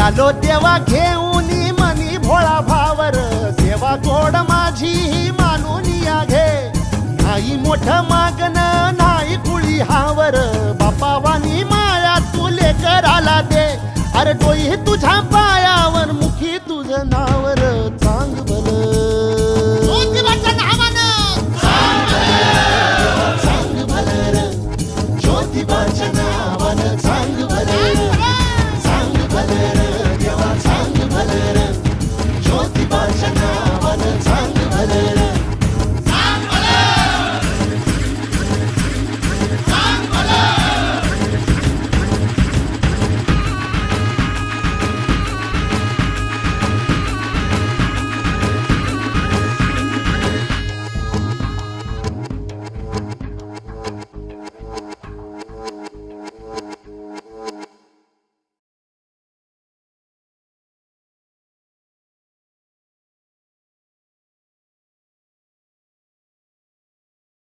आलो देवा घेऊन मनी भोळा भावर, सेवा गोड माझी ही मानून या घे. नाही मोठं मागणं नाही कुळी हावर, बापा वाणी माया तुले कराला दे.